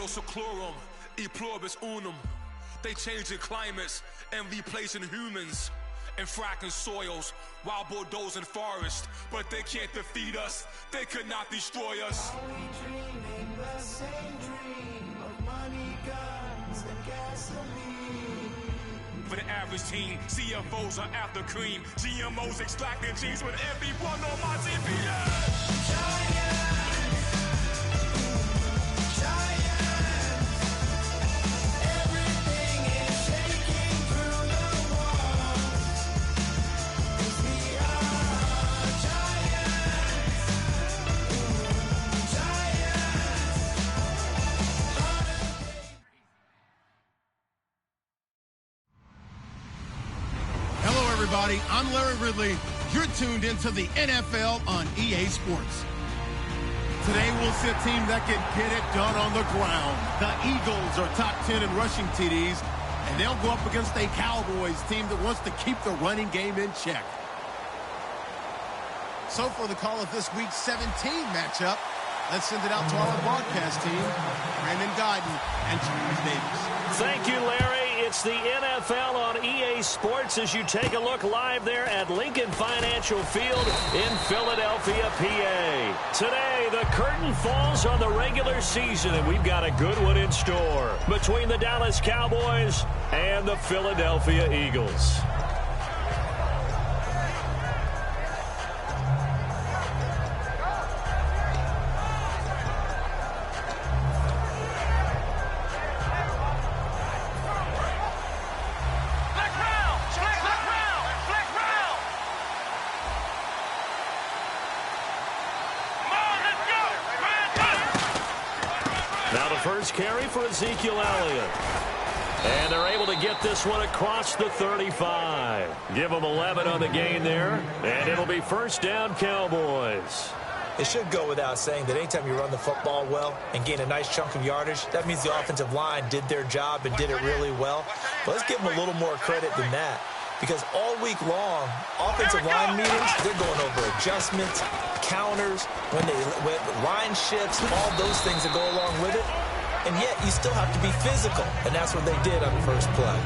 seclorum, e pluribus unum. They changing climates and replacing humans and fracking soils while bulldozing forests. But they can't defeat us. They could not destroy us. Are we dreaming the same dream of money, guns, and gasoline? For the average team, CFOs are after cream. GMOs extracting genes with everyone on my GPS. Giants, everything is shaking through the walls. 'Cause we are giants, Hello, everybody. I'm Larry Ridley. You're tuned into the NFL on EA Sports. Today, we'll see a team that can get it done on the ground. The Eagles are top 10 in rushing TDs, and they'll go up against a Cowboys team that wants to keep the running game in check. So for the call of this week's 17 matchup, let's send it out to our broadcast team, Brandon Guyton and Charles Davis. Thank you, Larry. It's the NFL on EA Sports as you take a look live there at Lincoln Financial Field in Philadelphia, PA. Today, the curtain falls on the regular season, and we've got a good one in store between the Dallas Cowboys and the Philadelphia Eagles. First carry for Ezekiel Elliott. And they're able to get this one across the 35. Give them 11 on the gain there. And it'll be first down, Cowboys. It should go without saying that anytime you run the football well and gain a nice chunk of yardage, that means the offensive line did their job and did it really well. But let's give them a little more credit than that. Because all week long, offensive line meetings, they're going over adjustments, counters, when line shifts, all those things that go along with it. And yet, you still have to be physical. And that's what they did on the first play.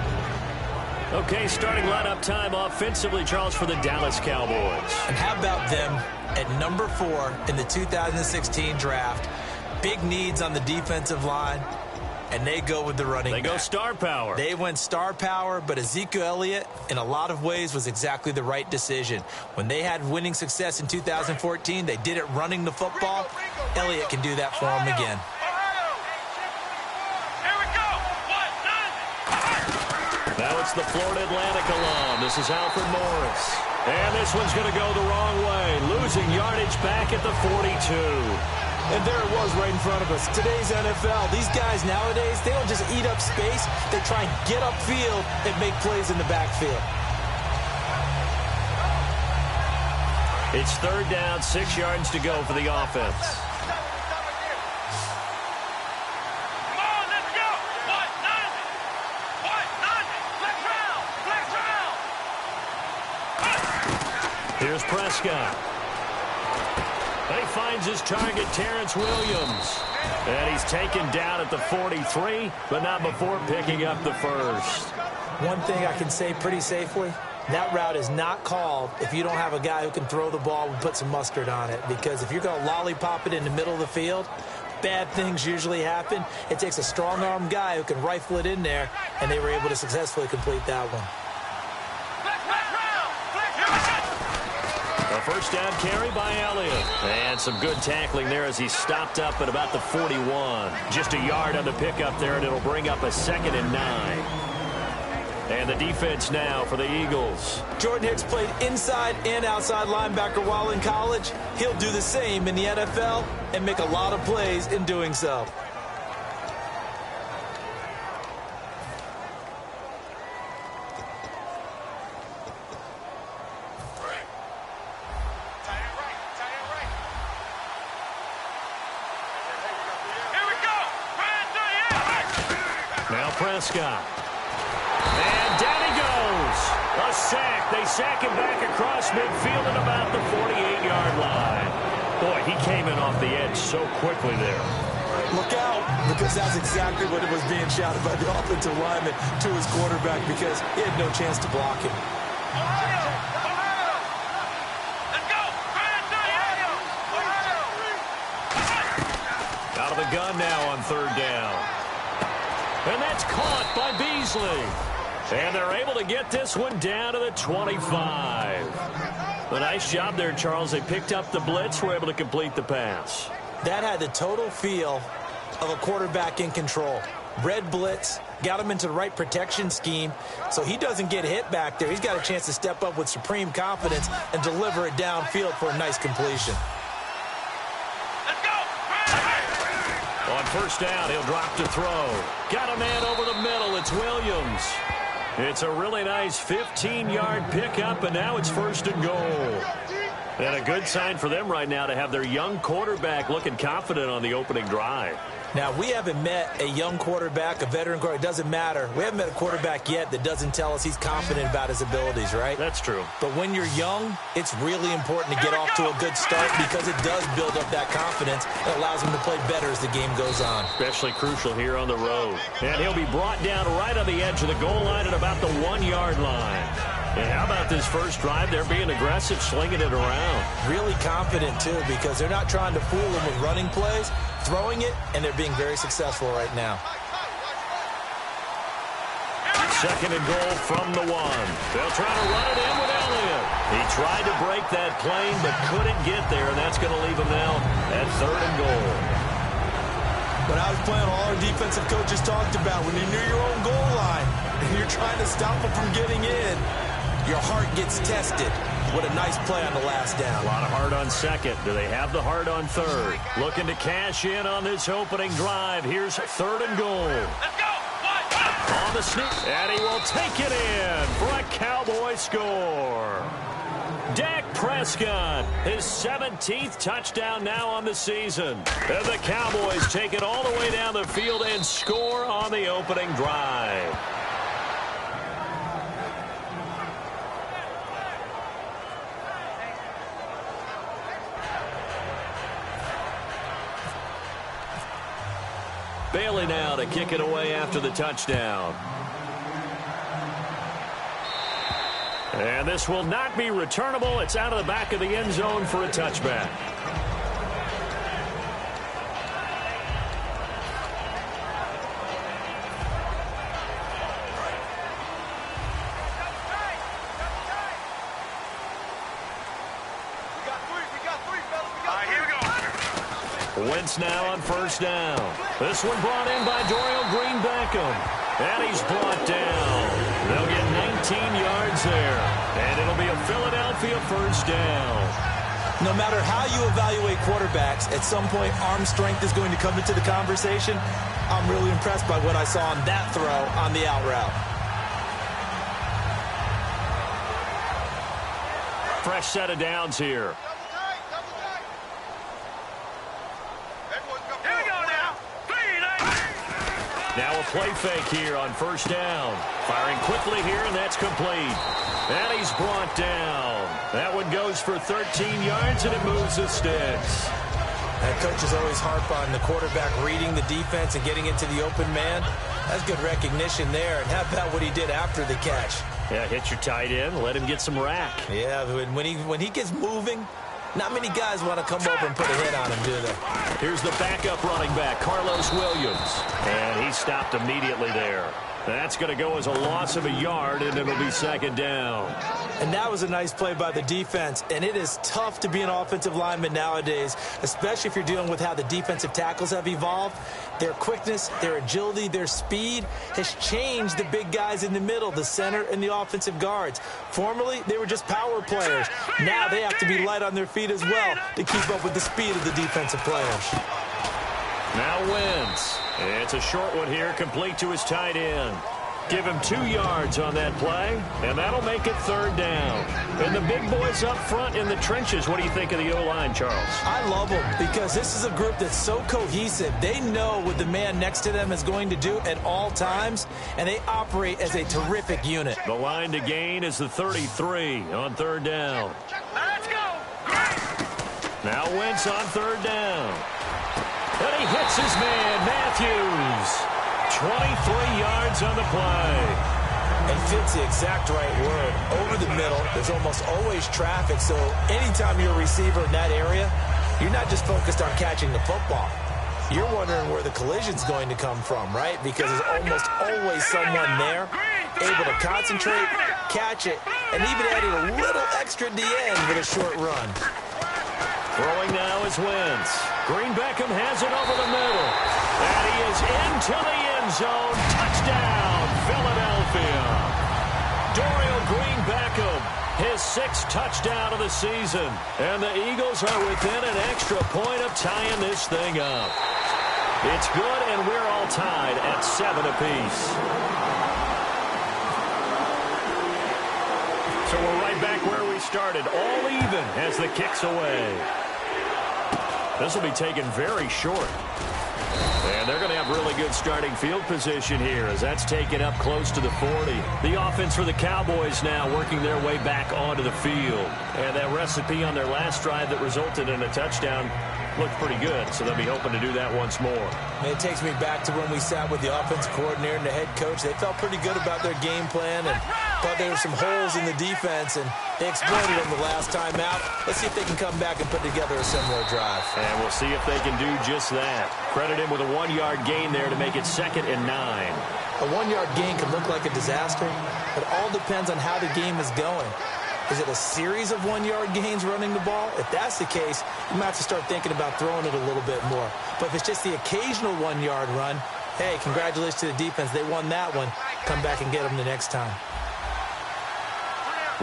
Okay, starting lineup time offensively, Charles, for the Dallas Cowboys. And how about them at number 4 in the 2016 draft? Big needs on the defensive line. And they go with the running back. They go star power. They went star power, but Ezekiel Elliott, in a lot of ways, was exactly the right decision. When they had winning success in 2014, they did it running the football. Elliott can do that for them again. Now it's the Florida Atlantic alum. This is Alfred Morris. And this one's going to go the wrong way. Losing yardage back at the 42. And there it was right in front of us. Today's NFL, these guys nowadays, they don't just eat up space. They try and get upfield and make plays in the backfield. It's third down, 6 yards to go for the offense. Here's Prescott. He finds his target, Terrence Williams. And he's taken down at the 43, but not before picking up the first. One thing I can say pretty safely, that route is not called if you don't have a guy who can throw the ball and put some mustard on it. Because if you're going to lollipop it in the middle of the field, bad things usually happen. It takes a strong-armed guy who can rifle it in there, and they were able to successfully complete that one. A first down carry by Elliott. And some good tackling there as he stopped up at about the 41. Just a yard on the pickup there, and it'll bring up a 2nd and 9. And the defense now for the Eagles. Jordan Hicks played inside and outside linebacker while in college. He'll do the same in the NFL and make a lot of plays in doing so. Now Prescott. And down he goes. A sack. They sack him back across midfield at about the 48-yard line. Boy, he came in off the edge so quickly there. Look out. Because that's exactly what it was being shouted by the offensive lineman to his quarterback, because he had no chance to block him. Out of the gun now on third down. And that's caught by Beasley. And they're able to get this one down to the 25. A nice job there, Charles. They picked up the blitz, were able to complete the pass. That had the total feel of a quarterback in control. Red blitz, got him into the right protection scheme, so he doesn't get hit back there. He's got a chance to step up with supreme confidence and deliver it downfield for a nice completion. On first down, he'll drop to throw. Got a man over the middle. It's Williams. It's a really nice 15-yard pickup, and now it's first and goal. And a good sign for them right now to have their young quarterback looking confident on the opening drive. Now, we haven't met a young quarterback, a veteran quarterback. It doesn't matter. We haven't met a quarterback yet that doesn't tell us he's confident about his abilities, right? That's true. But when you're young, it's really important to get off to a good start because it does build up that confidence. It allows him to play better as the game goes on. Especially crucial here on the road. And he'll be brought down right on the edge of the goal line at about the 1-yard line. And how about this first drive? They're being aggressive, slinging it around. Really confident, too, because they're not trying to fool him with running plays, throwing it, and they're being very successful right now. Second and goal from the 1. They'll try to run it in with Elliott. He tried to break that plane, but couldn't get there, and that's going to leave him now at third and goal. But I was playing all our defensive coaches talked about when you're near your own goal line and you're trying to stop them from getting in, your heart gets tested. What a nice play on the last down. A lot of heart on second. Do they have the heart on third? Looking to cash in on this opening drive. Here's third and goal. Let's go! On the sneak, and he will take it in for a Cowboy score. Dak Prescott, his 17th touchdown now on the season. And the Cowboys take it all the way down the field and score on the opening drive. Bailey now to kick it away after the touchdown. And this will not be returnable. It's out of the back of the end zone for a touchback. Wentz now on first down. This one brought in by Dorial Green-Beckham. And he's brought down. They'll get 19 yards there. And it'll be a Philadelphia first down. No matter how you evaluate quarterbacks, at some point arm strength is going to come into the conversation. I'm really impressed by what I saw on that throw on the out route. Fresh set of downs here. Now a play fake here on first down. Firing quickly here, and that's complete. And he's brought down. That one goes for 13 yards, and it moves the sticks. That coach is always harp on the quarterback reading the defense and getting into the open man. That's good recognition there. And how about what he did after the catch? Yeah, hit your tight end, let him get some rack. Yeah, when he gets moving, not many guys want to come over and put a hit on him, do they? Here's the backup running back, Carlos Williams. And he stopped immediately there. That's going to go as a loss of a yard, and it'll be second down. And that was a nice play by the defense. And it is tough to be an offensive lineman nowadays, especially if you're dealing with how the defensive tackles have evolved. Their quickness, their agility, their speed has changed the big guys in the middle, the center, and the offensive guards. Formerly, they were just power players. Now they have to be light on their feet as well to keep up with the speed of the defensive players. Now Wentz. It's a short one here, complete to his tight end. Give him 2 yards on that play, and that'll make it third down. And the big boys up front in the trenches, what do you think of the O-line, Charles? I love them because this is a group that's so cohesive. They know what the man next to them is going to do at all times, and they operate as a terrific unit. The line to gain is the 33 on third down. Let's go! Now Wentz on third down. And he hits his man, Matthews. 23 yards on the play. And fits the exact right word. Over the middle, there's almost always traffic, so anytime you're a receiver in that area, you're not just focused on catching the football. You're wondering where the collision's going to come from, right? Because there's almost always someone there able to concentrate, catch it, and even adding a little extra at the end with a short run. Throwing now is Wentz. Green Beckham has it over the middle. And he is into the end zone. Touchdown, Philadelphia. Dorial Green Beckham, his 6th touchdown of the season. And the Eagles are within an extra point of tying this thing up. It's good, and we're all tied at 7 apiece. So we're right back where we started, all even as the kick's away. This will be taken very short. And they're going to have really good starting field position here as that's taken up close to the 40. The offense for the Cowboys now working their way back onto the field. And that recipe on their last drive that resulted in a touchdown looked pretty good, so they'll be hoping to do that once more. And it takes me back to when we sat with the offensive coordinator and the head coach. They felt pretty good about their game plan and thought there were some holes in the defense, and they exploited them the last time out. Let's see if they can come back and put together a similar drive. And we'll see if they can do just that. Credit him with a 1-yard gain there to make it 2nd and 9. A 1-yard gain can look like a disaster, but it all depends on how the game is going. Is it a series of 1-yard gains running the ball? If that's the case, you might have to start thinking about throwing it a little bit more. But if it's just the occasional 1-yard run, hey, congratulations to the defense. They won that one. Come back and get them the next time.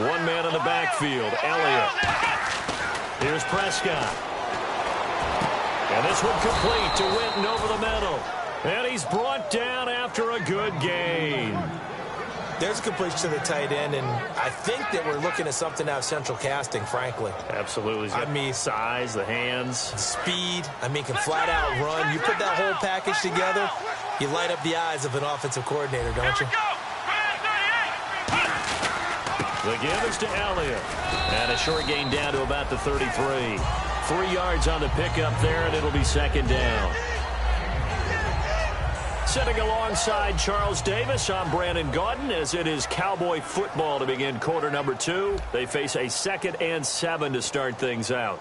One man in the backfield, Elliott. Here's Prescott. And this one complete to Winton over the middle. And he's brought down after a good gain. There's a completion to the tight end, and I think that we're looking at something out of central casting, frankly. Absolutely. I mean, size, the hands. Speed. I mean, can flat out run. You put that whole package together, you light up the eyes of an offensive coordinator, don't you? The give is to Elliott. And a short gain down to about the 33. 3 yards on the pickup there, and it'll be 2nd down. Sitting alongside Charles Davis, I'm Brandon Gaudin, as it is Cowboy football to begin quarter number 2. They face a 2nd and 7 to start things out.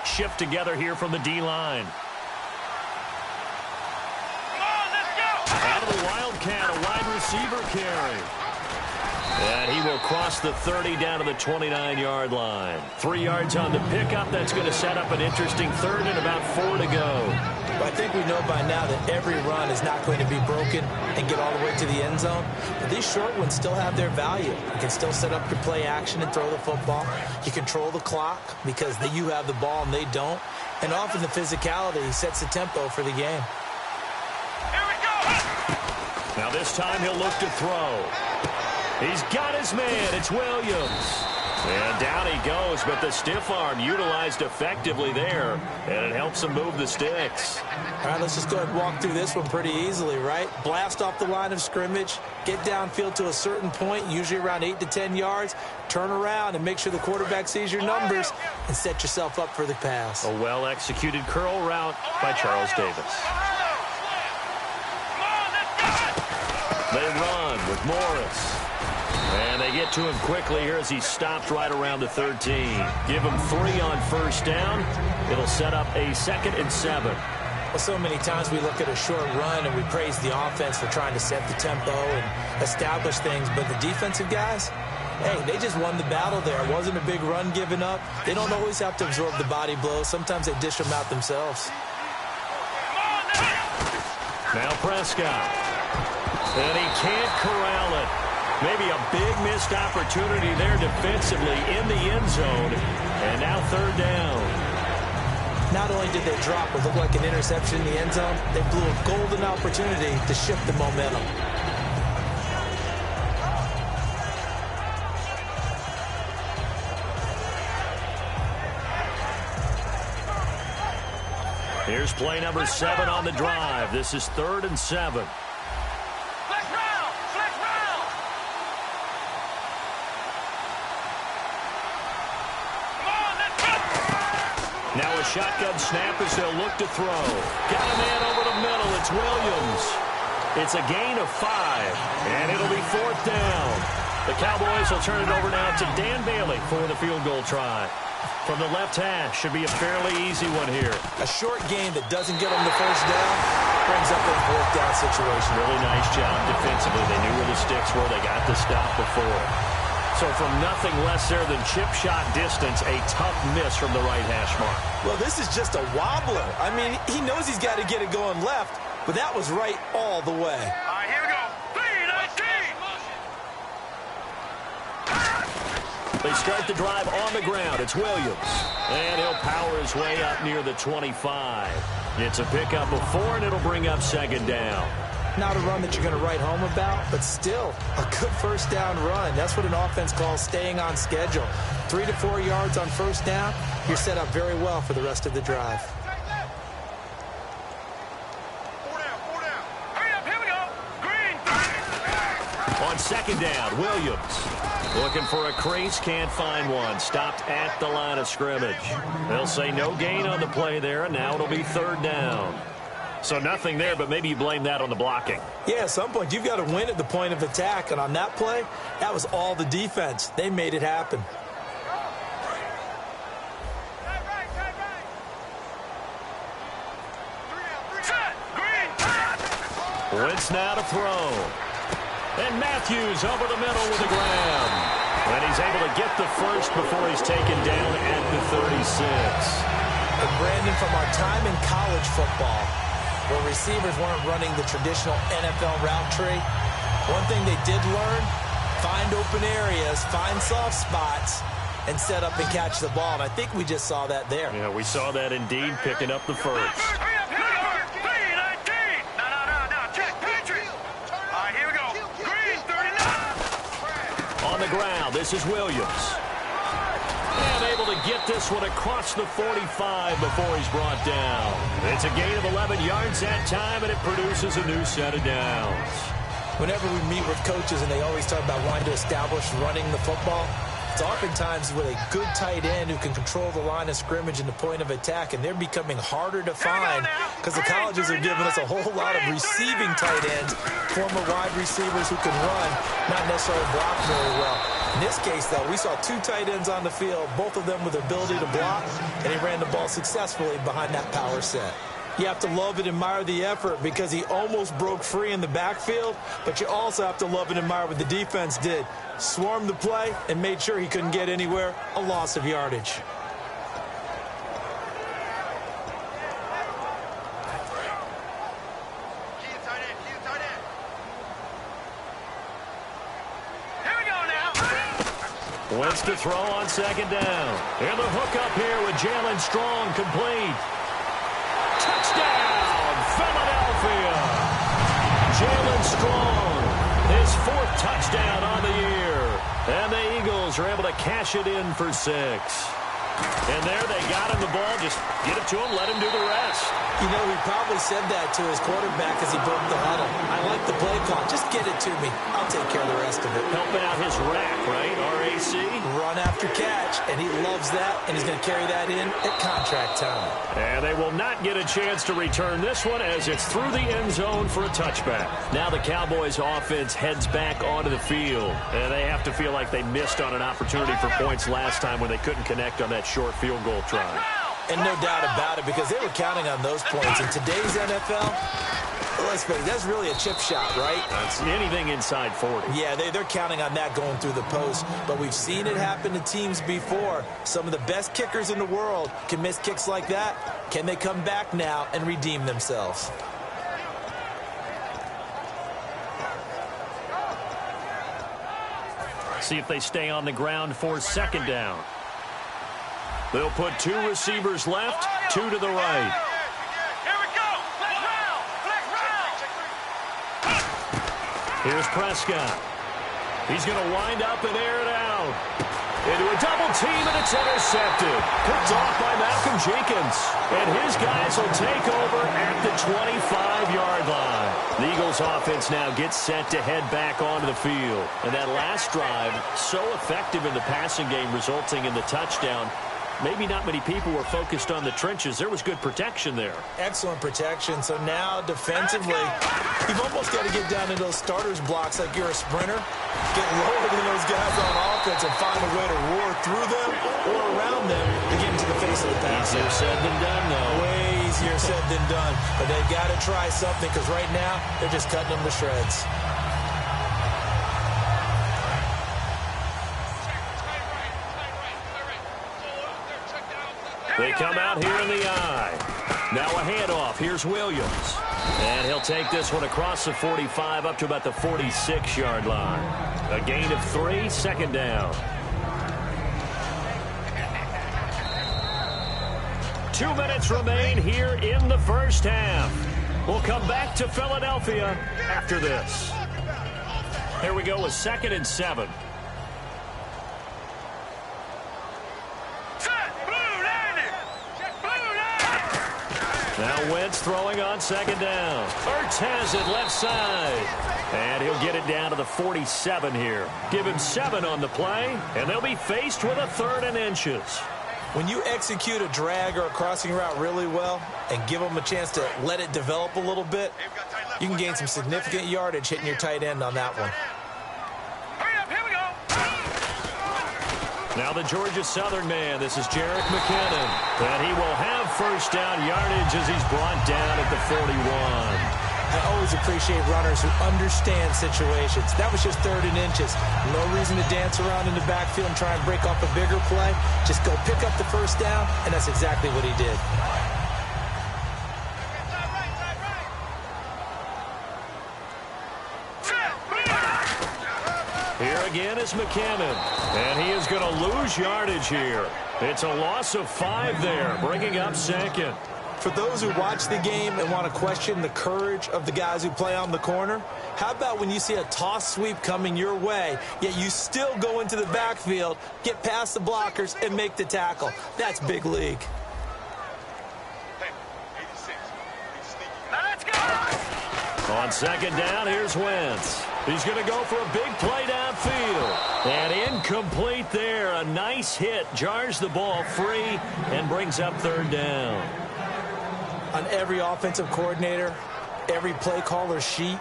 Shift together here from the D-line. Out of the Wildcat, a wide receiver carry. And he will cross the 30 down to the 29-yard line. 3 yards on the pickup. That's going to set up an interesting 3rd and about 4 to go. Well, I think we know by now that every run is not going to be broken and get all the way to the end zone. But these short ones still have their value. You can still set up your play action and throw the football. You control the clock because you have the ball and they don't. And often the physicality sets the tempo for the game. Now this time he'll look to throw. He's got his man. It's Williams. And down he goes, but the stiff arm utilized effectively there, and it helps him move the sticks. All right, let's just go ahead and walk through this one pretty easily, right? Blast off the line of scrimmage, get downfield to a certain point, usually around 8 to 10 yards, turn around and make sure the quarterback sees your numbers and set yourself up for the pass. A well-executed curl route by Charles Davis. They run with Morris. And they get to him quickly here as he stopped right around the 13. Give him 3 on first down. It'll set up a 2nd and 7. Well, so many times we look at a short run and we praise the offense for trying to set the tempo and establish things. But the defensive guys, hey, they just won the battle there. It wasn't a big run given up. They don't always have to absorb the body blows. Sometimes they dish them out themselves. Now Prescott. And he can't corral it. Maybe a big missed opportunity there defensively in the end zone. And now 3rd down. Not only did they drop what looked like an interception in the end zone, they blew a golden opportunity to shift the momentum. Here's play number 7 on the drive. This is 3rd and 7. Now a shotgun snap as they'll look to throw. Got a man over the middle. It's Williams. It's a gain of 5, and it'll be 4th down. The Cowboys will turn it over now to Dan Bailey for the field goal try. From the left hash, should be a fairly easy one here. A short game that doesn't get them the first down brings up a 4th down situation. Really nice job defensively. They knew where the sticks were. They got the stop before. So from nothing less there than chip shot distance, a tough miss from the right hash mark. Well, this is just a wobbler. I mean, he knows he's got to get it going left, but that was right all the way. All right, here we go. 3-19. They start the drive on the ground. It's Williams. And he'll power his way up near the 25. It's a pickup of 4, and it'll bring up 2nd down. Not a run that you're going to write home about, but still a good first down run. That's what an offense calls staying on schedule. 3 to 4 yards on first down, you're set up very well for the rest of the drive. 4 down. Hurry up, here we go. Green. On 2nd down, Williams. Looking for a crease, can't find one. Stopped at the line of scrimmage. They'll say no gain on the play there, and now it'll be 3rd down. So nothing there, but maybe you blame that on the blocking. Yeah, at some point you've got to win at the point of attack, and on that play, that was all the defense. They made it happen. Wentz now to throw. And Matthews over the middle with a grab. And he's able to get the first before he's taken down at the 36. And Brandon, from our time in college football, where receivers weren't running the traditional NFL route tree, one thing they did learn, find open areas, find soft spots, and set up and catch the ball. And I think we just saw that there. Yeah, we saw that indeed, picking up the first. Hurry up, here we go. 3-19. No. Check, Patriot. All right, here we go. Green, 39. On the ground, this is Williams. And able to get this one across the 45 before he's brought down. It's a gain of 11 yards that time, and it produces a new set of downs. Whenever we meet with coaches and they always talk about wanting to establish running the football, it's oftentimes with a good tight end who can control the line of scrimmage and the point of attack, and they're becoming harder to find because the colleges are giving us a whole lot of receiving tight ends, former wide receivers who can run, not necessarily block very well. In this case, though, we saw 2 tight ends on the field, both of them with the ability to block, and he ran the ball successfully behind that power set. You have to love and admire the effort because he almost broke free in the backfield, but you also have to love and admire what the defense did. Swarmed the play and made sure he couldn't get anywhere, a loss of yardage. Wentz to throw on 2nd down. And the hook up here with Jalen Strong complete. Touchdown, Philadelphia. Jalen Strong, his 4th touchdown on the year. And the Eagles are able to cash it in for 6. And there they got him the ball. Just get it to him, let him do the rest. You know, he probably said that to his quarterback as he broke the huddle. I like the play call. Just get it to me. I'll take care of the rest of it. Helping out his rack, right? RAC. Run after catch, and he loves that, and he's going to carry that in at contract time. And they will not get a chance to return this one as it's through the end zone for a touchback. Now the Cowboys offense heads back onto the field, and they have to feel like they missed on an opportunity for points last time when they couldn't connect on that short field goal try. And no doubt about it, because they were counting on those points. In today's NFL, let's face it, that's really a chip shot, right? That's anything inside 40. Yeah, they're counting on that going through the post. But we've seen it happen to teams before. Some of the best kickers in the world can miss kicks like that. Can they come back now and redeem themselves? See if they stay on the ground for 2nd down. They'll put 2 receivers left, 2 to the right. Here we go. Flex round. Here's Prescott. He's going to wind up and air it out. into a double team, and it's intercepted. Picked off by Malcolm Jenkins. And his guys will take over at the 25-yard line. The Eagles offense now gets set to head back onto the field. And that last drive, so effective in the passing game, resulting in the touchdown. Maybe not many people were focused on the trenches. There was good protection there. Excellent protection. So now defensively, you've almost got to get down into those starters blocks like you're a sprinter. Get lower than those guys on offense and find a way to roar through them or around them to get into the face of the pass. Easier said than done, though. Way easier said than done. But they've got to try something because right now they're just cutting them to shreds. They come out here in the eye. Now a handoff. Here's Williams. And he'll take this one across the 45 up to about the 46-yard line. A gain of 3, second down. 2 minutes remain here in the first half. We'll come back to Philadelphia after this. Here we go with 2nd and 7. Now Wentz throwing on 2nd down. Ertz has it left side. And he'll get it down to the 47 here. Give him 7 on the play, and they'll be faced with a 3rd and inches. When you execute a drag or a crossing route really well and give them a chance to let it develop a little bit, you can gain some significant yardage hitting your tight end on that one. Now the Georgia Southern man, this is Jerick McKinnon. And he will have first down yardage as he's brought down at the 41. I always appreciate runners who understand situations. That was just 3rd and inches. No reason to dance around in the backfield and try and break off a bigger play. Just go pick up the first down, and that's exactly what he did. Here again is McKinnon, and he is going to lose yardage here. It's a loss of 5 there, bringing up 2nd. For those who watch the game and want to question the courage of the guys who play on the corner, how about when you see a toss sweep coming your way, yet you still go into the backfield, get past the blockers, and make the tackle? That's big league. On 2nd down, here's Wentz. He's going to go for a big play downfield. And incomplete there. A nice hit. Jars the ball free and brings up 3rd down. On every offensive coordinator, every play caller sheet,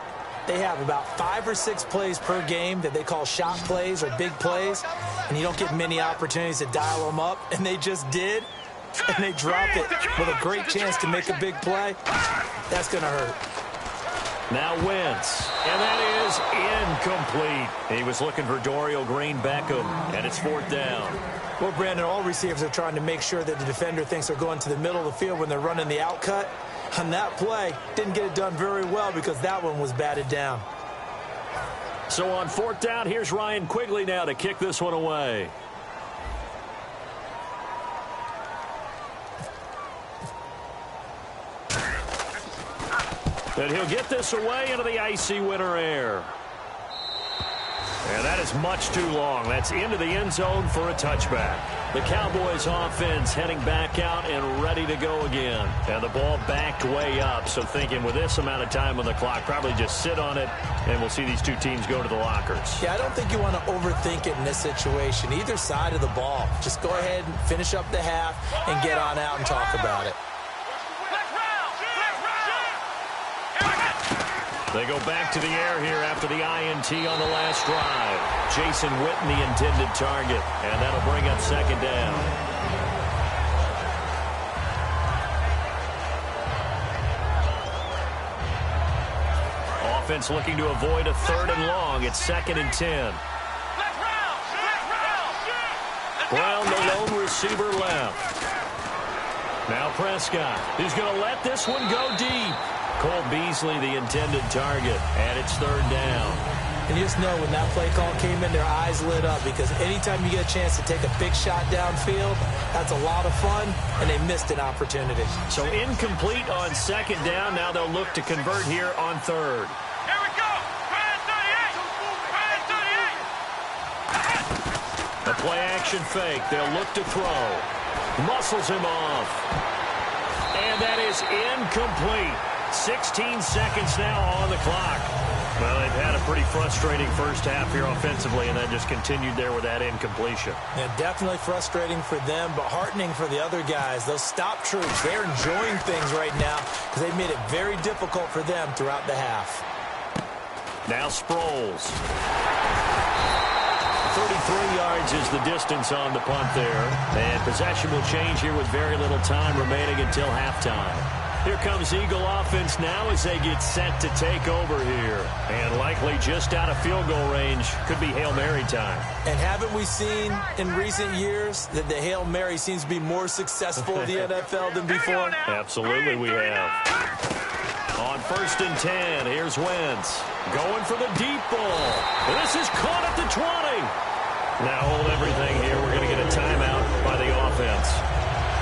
they have about 5 or 6 plays per game that they call shot plays or big plays. And you don't get many opportunities to dial them up. And they just did. And they drop it with a great chance to make a big play. That's going to hurt. Now Wentz, and that is incomplete. He was looking for Dorial Green-Beckham, and it's 4th down. Well, Brandon, all receivers are trying to make sure that the defender thinks they're going to the middle of the field when they're running the out cut. On that play, didn't get it done very well because that one was batted down. So on 4th down, here's Ryan Quigley now to kick this one away. And he'll get this away into the icy winter air. And that is much too long. That's into the end zone for a touchback. The Cowboys offense heading back out and ready to go again. And the ball backed way up. So thinking with this amount of time on the clock, probably just sit on it, and we'll see these two teams go to the lockers. Yeah, I don't think you want to overthink it in this situation. Either side of the ball. Just go ahead and finish up the half and get on out and talk about it. They go back to the air here after the INT on the last drive. Jason Witten, the intended target, and that'll bring up 2nd down. Offense looking to avoid a 3rd and long. It's 2nd and 10. Brown, the lone receiver left. Now Prescott. He's going to let this one go deep. Cole Beasley, the intended target, and it's 3rd down. And you just know when that play call came in, their eyes lit up because anytime you get a chance to take a big shot downfield, that's a lot of fun, and they missed an opportunity. So incomplete on 2nd down. Now they'll look to convert here on 3rd. Here we go. Brand 38. Brand 38. A Play action fake. They'll look to throw. Muscles him off. And that is incomplete. 16 seconds now on the clock. Well, they've had a pretty frustrating first half here offensively, and that just continued there with that incompletion. Yeah, definitely frustrating for them, but heartening for the other guys. Those stop troops, they're enjoying things right now because they've made it very difficult for them throughout the half. Now Sproles. 33 yards is the distance on the punt there. And possession will change here with very little time remaining until halftime. Here comes Eagle offense now as they get set to take over here. And likely just out of field goal range. Could be Hail Mary time. And haven't we seen in recent years that the Hail Mary seems to be more successful in the NFL than before? Absolutely we have. On 1st and 10, here's Wentz. Going for the deep ball. This is caught at the 20. Now hold everything here. We're going to get a timeout by the offense.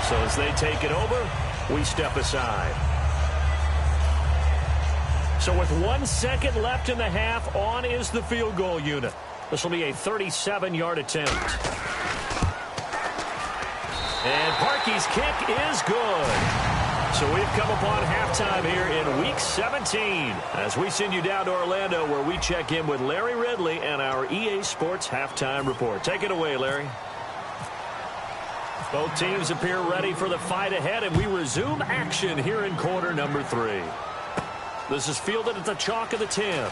So as they take it over, we step aside. So with 1 second left in the half, on is the field goal unit. This will be a 37-yard attempt. And Parkey's kick is good. So we've come upon halftime here in Week 17 as we send you down to Orlando where we check in with Larry Ridley and our EA Sports Halftime Report. Take it away, Larry. Both teams appear ready for the fight ahead, and we resume action here in quarter number 3. This is fielded at the chalk of the 10.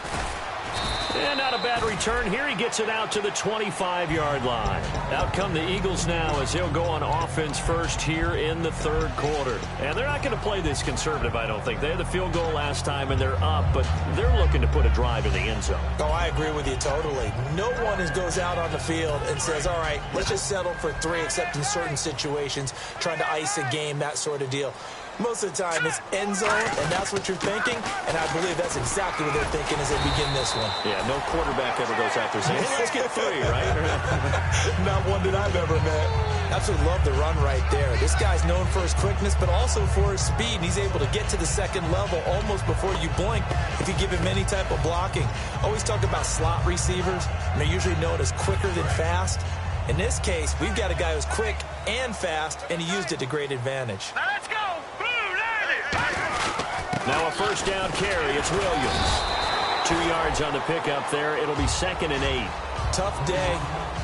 And not a bad return here. He gets it out to the 25-yard line. Out come the Eagles now as they'll go on offense first here in the third quarter. And they're not going to play this conservative, I don't think. They had the field goal last time, and they're up, but they're looking to put a drive in the end zone. Oh, I agree with you totally. No one goes out on the field and says, all right, let's just settle for 3, except in certain situations, trying to ice a game, that sort of deal. Most of the time, it's end zone, and that's what you're thinking, and I believe that's exactly what they're thinking as they begin this one. Yeah, no quarterback ever goes out there saying, hey, let's get 3, right? Not one that I've ever met. Absolutely love the run right there. This guy's known for his quickness, but also for his speed, and he's able to get to the second level almost before you blink if you give him any type of blocking. Always talk about slot receivers, and they're usually known as quicker than fast. In this case, we've got a guy who's quick and fast, and he used it to great advantage. Now let's go. Now a first down carry. It's Williams. 2 yards on the pickup there. It'll be 2nd and 8. Tough day,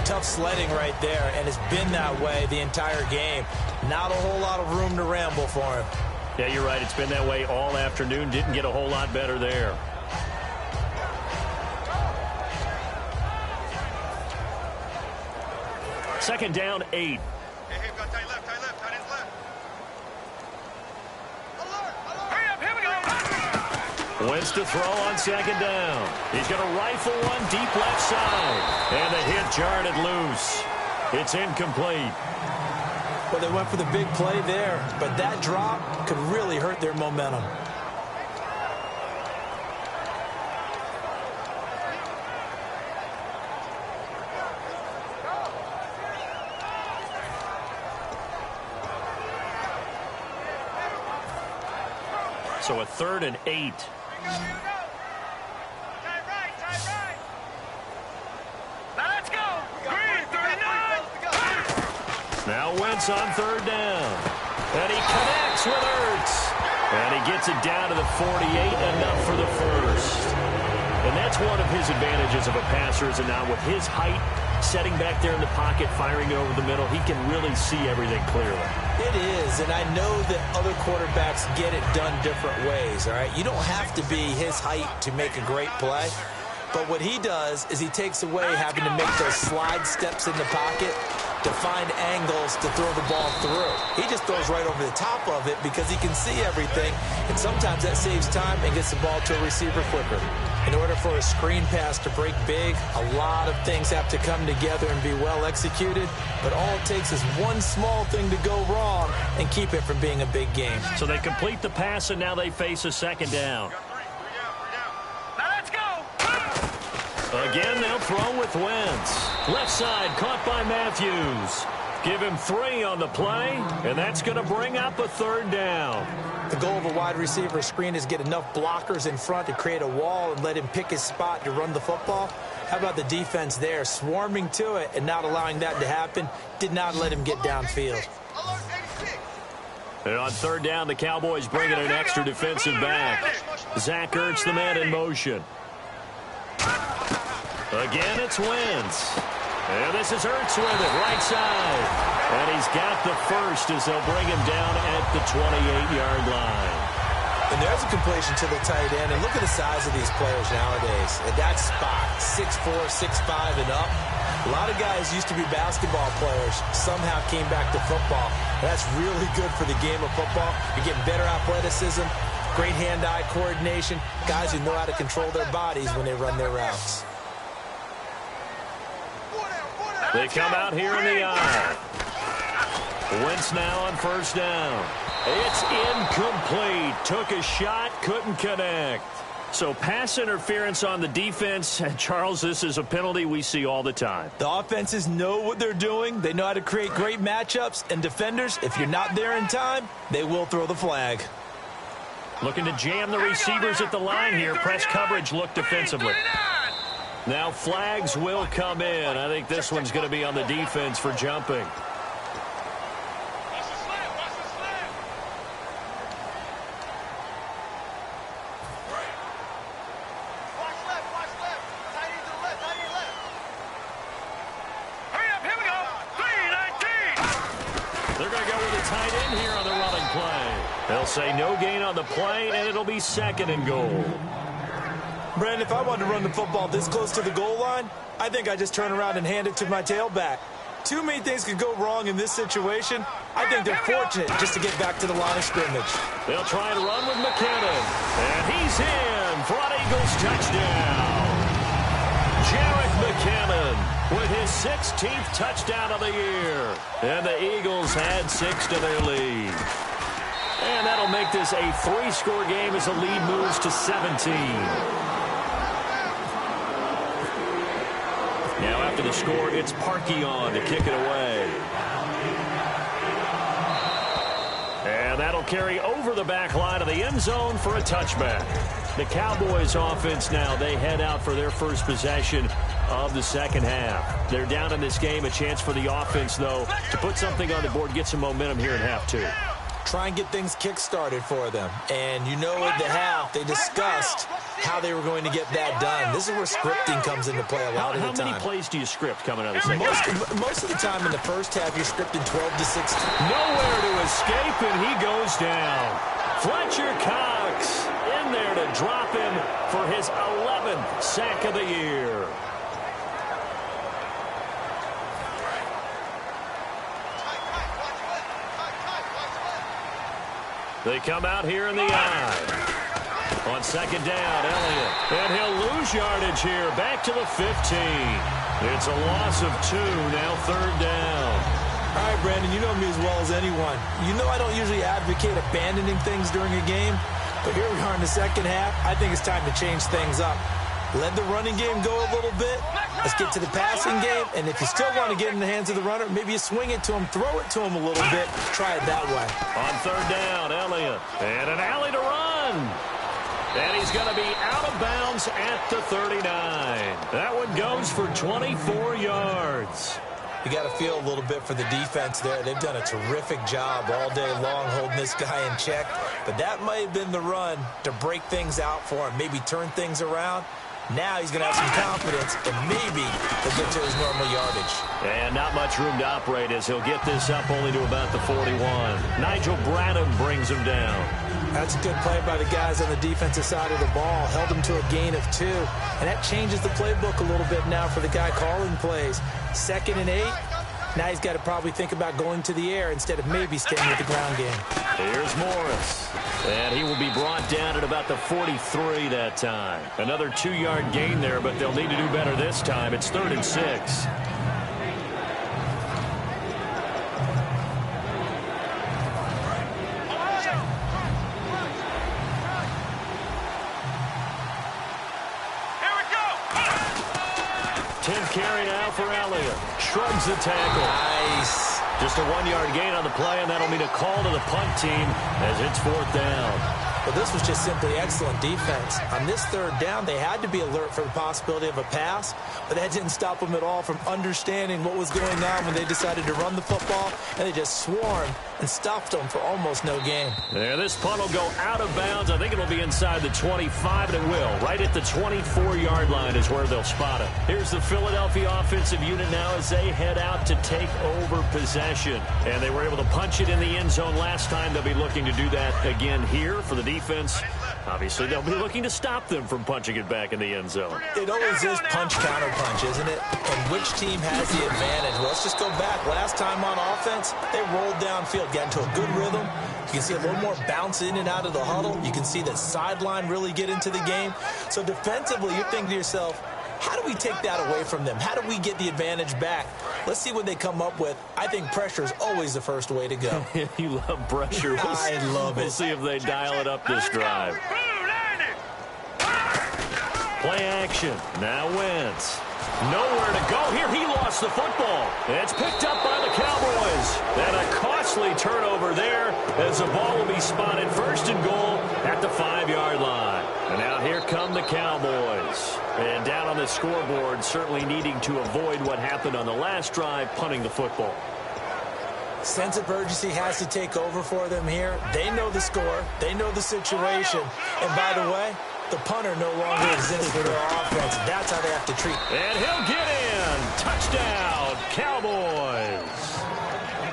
tough sledding right there, and it's been that way the entire game. Not a whole lot of room to ramble for him. Yeah, you're right. It's been that way all afternoon. Didn't get a whole lot better there. Second down, 8. Hey, got tight left, tight left, tight ends left. Hurry up, here we go. Wentz to throw on second down. He's going to rifle one deep left side. And the hit jarred it loose. It's incomplete. Well, they went for the big play there, but that drop could really hurt their momentum. So a 3rd and 8. Here we go. Tight right, tight right. Now let's go. Green, 39. Now Wentz on 3rd down. And he connects with Ertz. And he gets it down to the 48, enough for the first. And that's one of his advantages of a passer, is now with his height, setting back there in the pocket, firing over the middle, he can really see everything clearly. It is, and I know that other quarterbacks get it done different ways, all right? You don't have to be his height to make a great play, but what he does is he takes away having to make those slide steps in the pocket to find angles to throw the ball through. He just throws right over the top of it because he can see everything, and sometimes that saves time and gets the ball to a receiver quicker. In order for a screen pass to break big, a lot of things have to come together and be well executed, but all it takes is one small thing to go wrong and keep it from being a big game. So they complete the pass, and now they face a second down. Now let's go. Again, they'll throw with Wentz. Left side, caught by Matthews. Give him 3 on the play, and that's going to bring up a 3rd down. The goal of a wide receiver screen is get enough blockers in front to create a wall and let him pick his spot to run the football. How about the defense there, swarming to it and not allowing that to happen? Did not let him get downfield. And on 3rd down, the Cowboys bring in an extra defensive back. Zach Ertz, the man in motion. Again, it's Wentz. And this is Ertz with it, right side. And he's got the first as they'll bring him down at the 28-yard line. And there's a completion to the tight end. And look at the size of these players nowadays. At that spot, 6'4", 6'5", and up. A lot of guys used to be basketball players, somehow came back to football. That's really good for the game of football. You're getting better athleticism, great hand-eye coordination, guys who know how to control their bodies when they run their routes. They come out here in the eye. Wentz now on 1st down. It's incomplete. Took a shot, couldn't connect. So pass interference on the defense. Charles, this is a penalty we see all the time. The offenses know what they're doing. They know how to create great matchups. And defenders, if you're not there in time, they will throw the flag. Looking to jam the receivers at the line here. Press coverage look defensively. Now flags will come in. I think this one's going to be on the defense for jumping. They'll say no gain on the play, and it'll be 2nd and goal. Brandon, if I wanted to run the football this close to the goal line, I think I just turn around and hand it to my tailback. Too many things could go wrong in this situation. I think they're fortunate just to get back to the line of scrimmage. They'll try and run with McKinnon. And he's in for an Eagles touchdown. Jarek McKinnon with his 16th touchdown of the year. And the Eagles had 6 to their lead. And that'll make this a 3-score game as the lead moves to 17. Now after the score, it's Parkey on to kick it away. And that'll carry over the back line of the end zone for a touchback. The Cowboys offense now, they head out for their first possession of the 2nd half. They're down in this game. A chance for the offense, though, to put something on the board, get some momentum here in half 2. Try and get things kick-started for them. And you know at the half, they discussed how they were going to get that done. This is where scripting comes into play a lot of the time. How many plays do you script coming out of the 2nd half? Most of the time in the 1st half, you're scripting 12 to 16. Nowhere to escape, and he goes down. Fletcher Cox in there to drop him for his 11th sack of the year. They come out here in the eye. On 2nd down, Elliott. And he'll lose yardage here. Back to the 15. It's a loss of 2. Now 3rd down. All right, Brandon, you know me as well as anyone. You know I don't usually advocate abandoning things during a game. But here we are in the 2nd half. I think it's time to change things up. Let the running game go a little bit. Let's get to the passing game. And if you still want to get in the hands of the runner, maybe you swing it to him, throw it to him a little bit. Try it that way. On 3rd down, Elliott. And an alley to run. And he's going to be out of bounds at the 39. That one goes for 24 yards. You got to feel a little bit for the defense there. They've done a terrific job all day long holding this guy in check. But that might have been the run to break things out for him, maybe turn things around. Now he's going to have some confidence, and maybe he'll get to his normal yardage. And not much room to operate as he'll get this up only to about the 41. Nigel Bradham brings him down. That's a good play by the guys on the defensive side of the ball. Held him to a gain of 2. And that changes the playbook a little bit now for the guy calling plays. 2nd and 8. Now he's got to probably think about going to the air instead of maybe staying with the ground game. Here's Morris. And he will be brought down at about the 43 that time. Another 2-yard gain there, but they'll need to do better this time. It's 3rd and 6. Carry now for Elliott. Shrugs the tackle. Nice. Just a 1-yard gain on the play, and that'll mean a call to the punt team as it's 4th down. Well, this was just simply excellent defense. On this 3rd down, they had to be alert for the possibility of a pass, but that didn't stop them at all from understanding what was going on when they decided to run the football, and they just swarmed and stopped them for almost no gain. Yeah, this punt will go out of bounds. I think it'll be inside the 25, and it will. Right at the 24-yard line is where they'll spot it. Here's the Philadelphia offensive unit now as they head out to take over possession. And they were able to punch it in the end zone last time. They'll be looking to do that again here for the defense. Obviously, they'll be looking to stop them from punching it back in the end zone. It always is punch-counter-punch, isn't it? And which team has the advantage? Well, let's just go back. Last time on offense, they rolled downfield, got into a good rhythm. You can see a little more bounce in and out of the huddle. You can see the sideline really get into the game. So defensively, you're thinking to yourself, how do we take that away from them? How do we get the advantage back? Let's see what they come up with. I think pressure is always the first way to go. You love pressure. I love it. We'll see if they dial it up this drive. Play action. Now Wentz. Nowhere to go here. He lost the football. It's picked up by the Cowboys. And a costly turnover there as the ball will be spotted 1st and goal at the 5-yard line. And now here come the Cowboys. And down on the scoreboard, certainly needing to avoid what happened on the last drive, punting the football. Sense of urgency has to take over for them here. They know the score. They know the situation. And by the way, the punter no longer exists for their offense. That's how they have to treat. And he'll get in. Touchdown, Cowboys.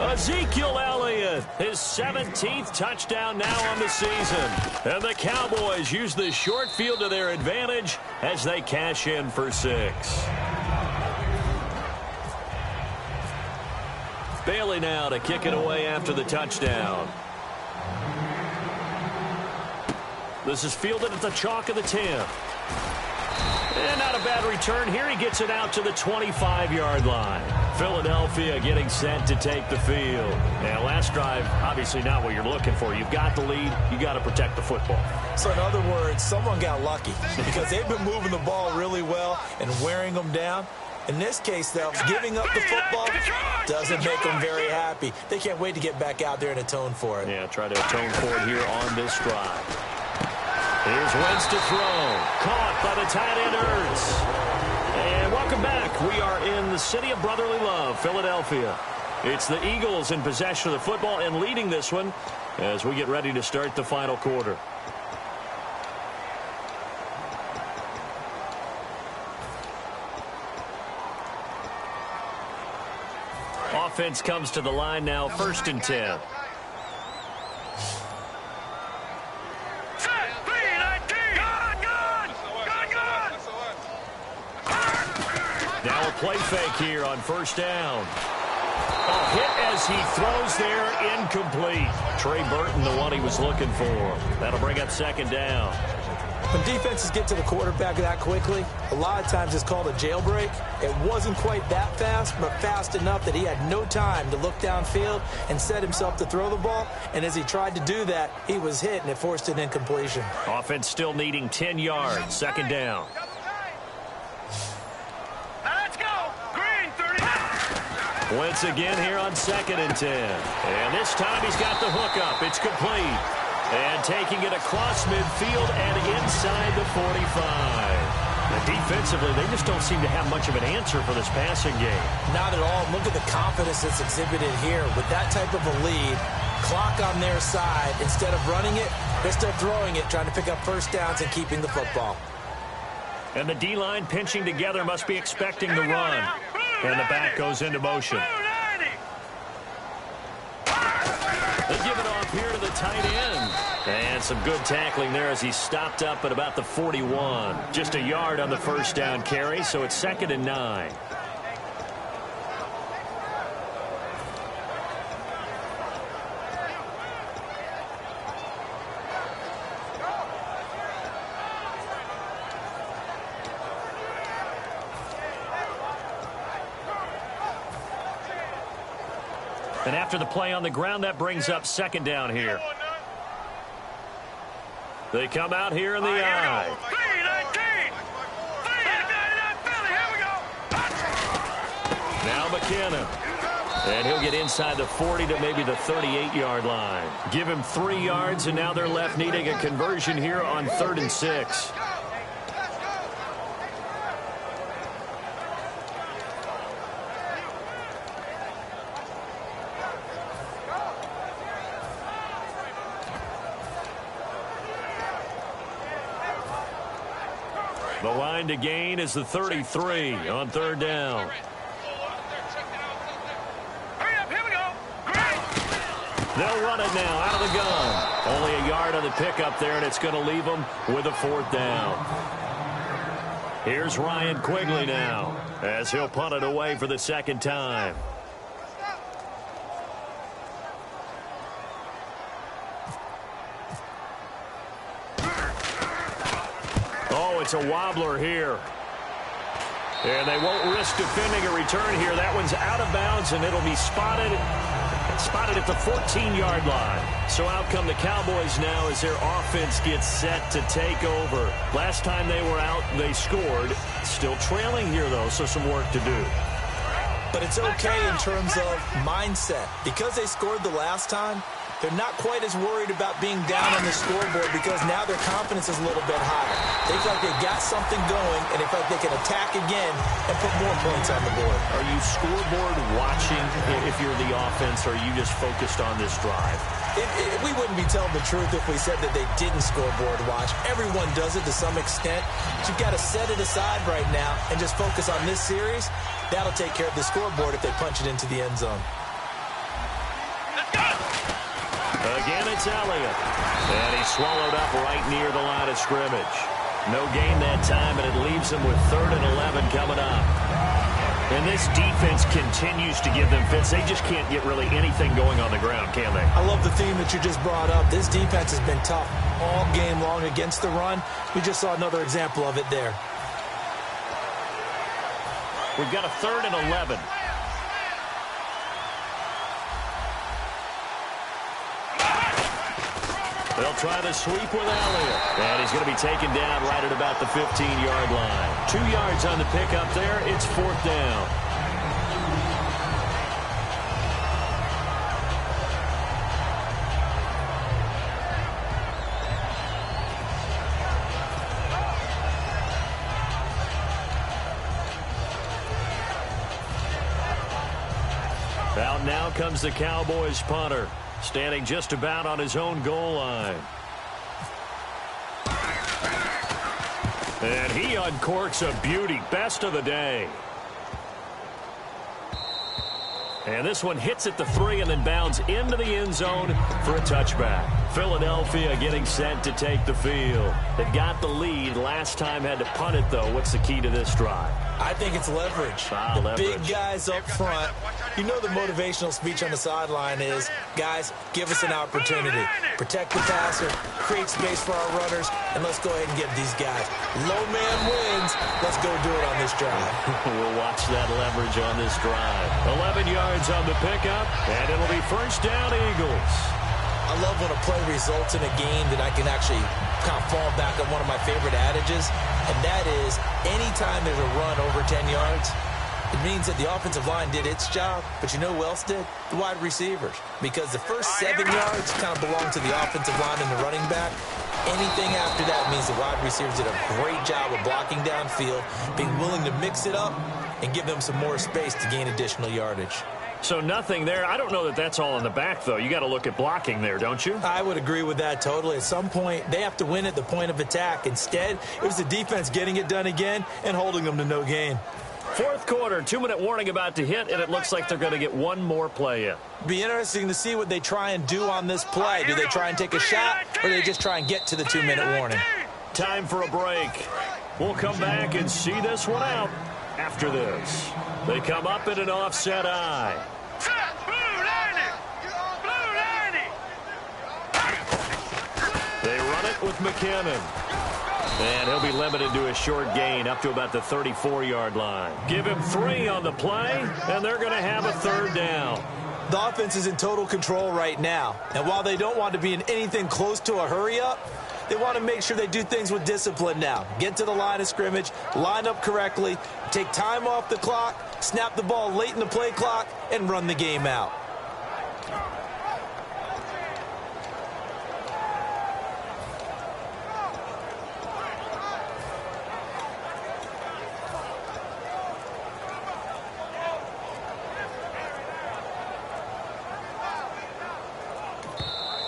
Ezekiel Elliott, his 17th touchdown now on the season. And the Cowboys use the short field to their advantage as they cash in for 6. Bailey now to kick it away after the touchdown. This is fielded at the chalk of the 10. And not a bad return here. He gets it out to the 25-yard line. Philadelphia getting set to take the field. Now, last drive, obviously not what you're looking for. You've got the lead. You got to protect the football. So, in other words, someone got lucky because they've been moving the ball really well and wearing them down. In this case, though, giving up the football doesn't make them very happy. They can't wait to get back out there and atone for it. Yeah, try to atone for it here on this drive. Here's Wentz to throw. Caught by the tight end, Ertz. And welcome back. We are in the city of brotherly love, Philadelphia. It's the Eagles in possession of the football and leading this one as we get ready to start the final quarter. Offense comes to the line now, 1st and 10. Now a play fake here on 1st down. A hit as he throws there, incomplete. Trey Burton, the one he was looking for. That'll bring up 2nd down. When defenses get to the quarterback that quickly, a lot of times it's called a jailbreak. It wasn't quite that fast, but fast enough that he had no time to look downfield and set himself to throw the ball. And as he tried to do that, he was hit, and it forced an incompletion. Offense still needing 10 yards, 2nd down. Wentz again here on 2nd and 10. And this time he's got the hook up. It's complete. And taking it across midfield and inside the 45. And defensively, they just don't seem to have much of an answer for this passing game. Not at all. Look at the confidence that's exhibited here. With that type of a lead, clock on their side, instead of running it, they're still throwing it, trying to pick up 1st downs and keeping the football. And the D-line pinching together must be expecting the run. And the back goes into motion. They give it off here to the tight end. And some good tackling there as he stopped up at about the 41. Just a yard on the 1st down carry, so it's 2nd and 9. And after the play on the ground, that brings up 2nd down here. They come out here in the eye. Now McKinnon. And he'll get inside the 40 to maybe the 38-yard line. Give him 3 yards, and now they're left needing a conversion here on 3rd and 6. The line to gain is the 33 on 3rd down. They'll run it now out of the gun. Only a yard on the pickup there, and it's going to leave them with a 4th down. Here's Ryan Quigley now as he'll punt it away for the 2nd time. Oh, it's a wobbler here. And they won't risk defending a return here. That one's out of bounds, and it'll be spotted at the 14-yard line. So out come the Cowboys now as their offense gets set to take over. Last time they were out, they scored. Still trailing here, though, so some work to do. But it's okay in terms of mindset. Because they scored the last time, they're not quite as worried about being down on the scoreboard because now their confidence is a little bit higher. They feel like they've got something going, and they feel like they can attack again and put more points on the board. Are you scoreboard watching if you're the offense, or are you just focused on this drive? We wouldn't be telling the truth if we said that they didn't scoreboard watch. Everyone does it to some extent. But you've got to set it aside right now and just focus on this series. That'll take care of the scoreboard if they punch it into the end zone. Again, it's Elliott. And he's swallowed up right near the line of scrimmage. No gain that time, and it leaves them with 3rd and 11 coming up. And this defense continues to give them fits. They just can't get really anything going on the ground, can they? I love the theme that you just brought up. This defense has been tough all game long against the run. We just saw another example of it there. We've got a 3rd and 11. They'll try the sweep with Elliott. And he's going to be taken down right at about the 15-yard line. 2 yards on the pickup there. It's 4th down. Out now comes the Cowboys punter, standing just about on his own goal line. And he uncorks a beauty. Best of the day. And this one hits at the 3 and then bounds into the end zone for a touchback. Philadelphia getting set to take the field. They've got the lead. Last time had to punt it, though. What's the key to this drive? I think it's leverage. The big guys up front. You know the motivational speech on the sideline is, guys, give us an opportunity. Protect the passer, create space for our runners, and let's go ahead and get these guys. Low man wins. Let's go do it on this drive. We'll watch that leverage on this drive. 11 yards on the pickup, and it'll be 1st down Eagles. I love when a play results in a game that I can actually kind of fall back on one of my favorite adages, and that is anytime there's a run over 10 yards, it means that the offensive line did its job, but you know who else did? The wide receivers. Because the first 7 yards kind of belong to the offensive line and the running back. Anything after that means the wide receivers did a great job of blocking downfield, being willing to mix it up, and give them some more space to gain additional yardage. So nothing there. I don't know that that's all in the back, though. You got to look at blocking there, don't you? I would agree with that totally. At some point, they have to win at the point of attack. Instead, it was the defense getting it done again and holding them to no gain. 4th quarter, 2-minute warning about to hit, and it looks like they're going to get one more play in. Be interesting to see what they try and do on this play. Do they try and take a shot, or do they just try and get to the 2-minute warning? Time for a break. We'll come back and see this one out after this. They come up in an offset eye. They run it with McKinnon. And he'll be limited to a short gain up to about the 34-yard line. Give him 3 on the play, and they're going to have a 3rd down. The offense is in total control right now. And while they don't want to be in anything close to a hurry-up, they want to make sure they do things with discipline now. Get to the line of scrimmage, line up correctly, Take time off the clock, snap the ball late in the play clock, and run the game out.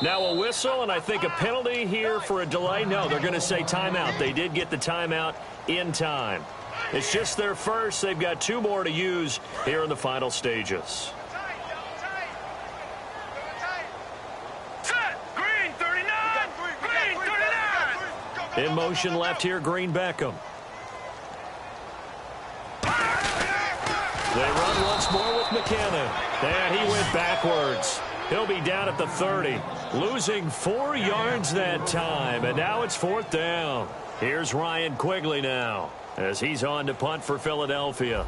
Now a whistle, and I think a penalty here for a delay. No, they're going to say timeout. They did get the timeout in time. It's just their first. They've got 2 more to use here in the final stages. Set! Green 39! Green 39! In motion left here, Green Beckham. They run once more with McKinnon. And he went backwards. He'll be down at the 30, losing 4 yards that time. And now it's 4th down. Here's Ryan Quigley now as he's on to punt for Philadelphia.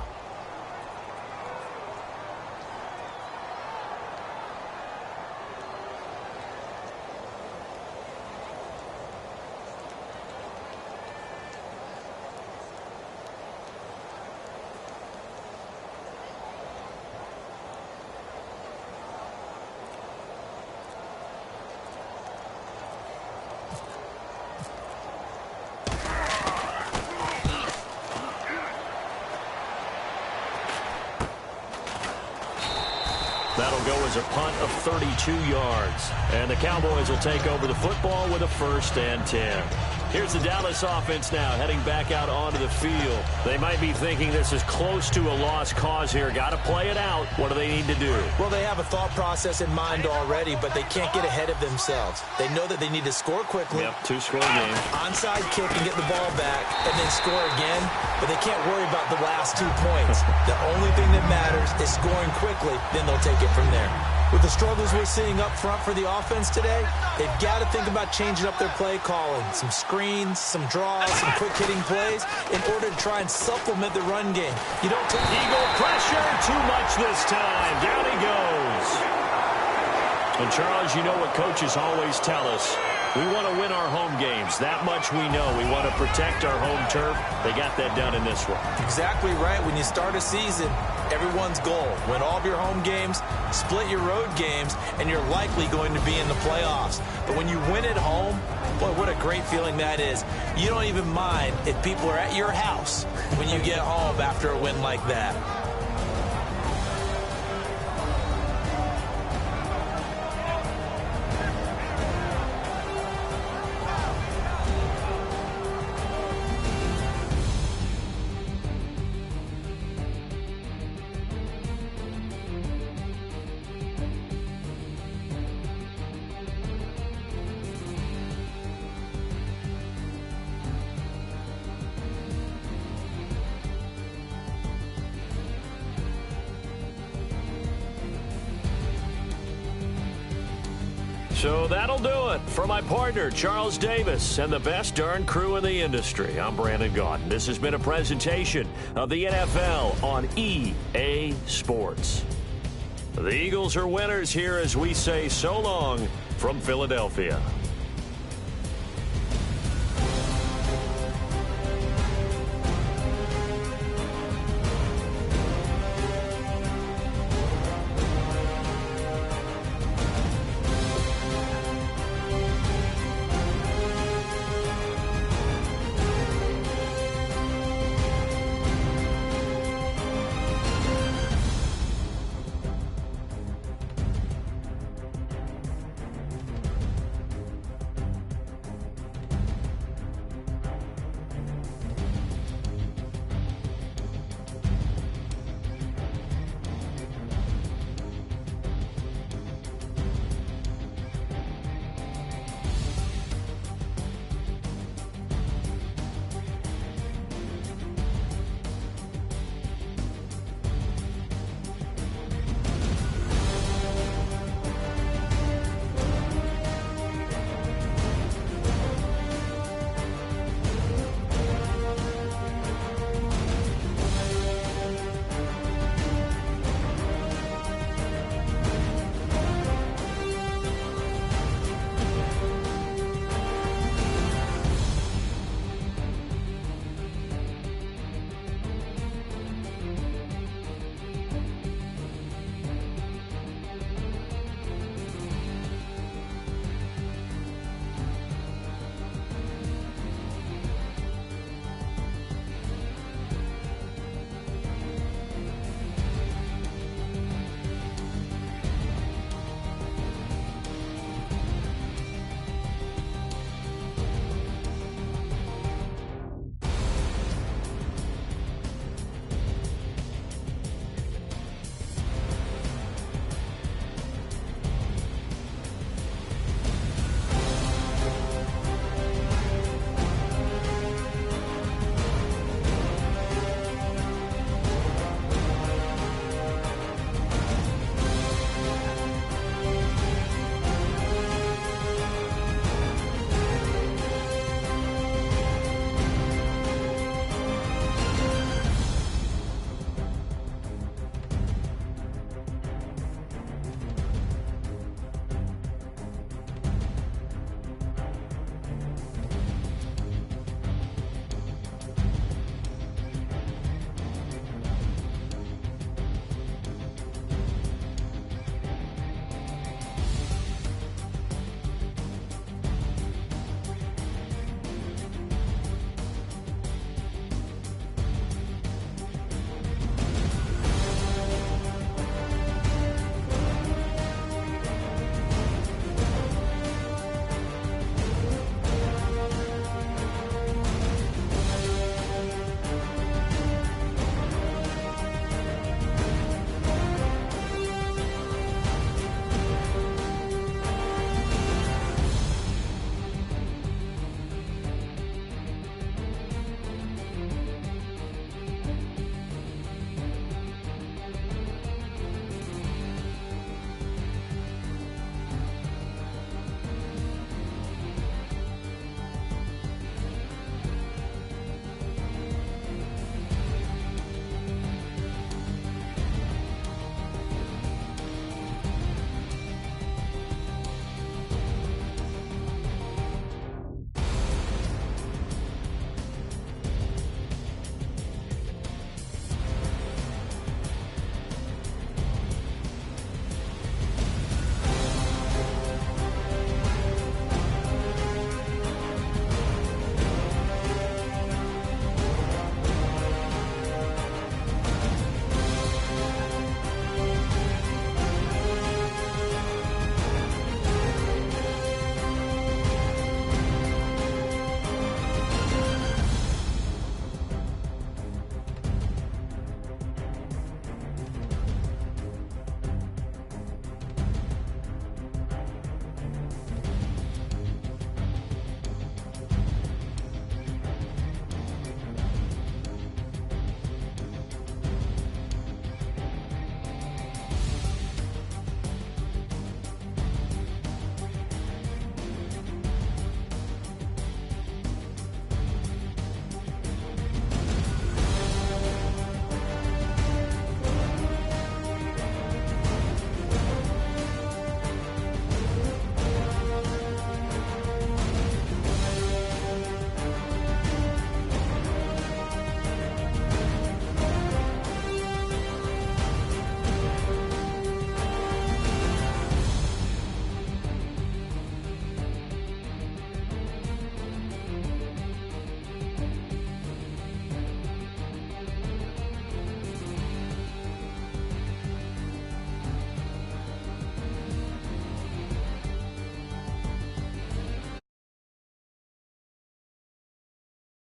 That'll go as a punt of 32 yards. And the Cowboys will take over the football with a 1st and 10. Here's the Dallas offense now heading back out onto the field. They might be thinking this is close to a lost cause here. Got to play it out. What do they need to do? Well, they have a thought process in mind already, but they can't get ahead of themselves. They know that they need to score quickly. Yep, 2-score game. Onside kick and get the ball back, and then score again. But they can't worry about the last 2 points. The only thing that matters is scoring quickly. Then they'll take it from there. With the struggles we're seeing up front for the offense today, they've got to think about changing up their play calling. Some screens, some draws, some quick-hitting plays in order to try and supplement the run game. You don't take Eagle pressure, too much this time. Down he goes. And, Charles, you know what coaches always tell us. We want to win our home games. That much we know. We want to protect our home turf. They got that done in this one. Exactly right. When you start a season, everyone's goal, win all of your home games, split your road games, and you're likely going to be in the playoffs. But when you win at home, boy, what a great feeling that is. You don't even mind if people are at your house when you get home after a win like that. So that'll do it. For my partner, Charles Davis, and the best darn crew in the industry, I'm Brandon Gaudin. This has been a presentation of the NFL on EA Sports. The Eagles are winners here as we say so long from Philadelphia.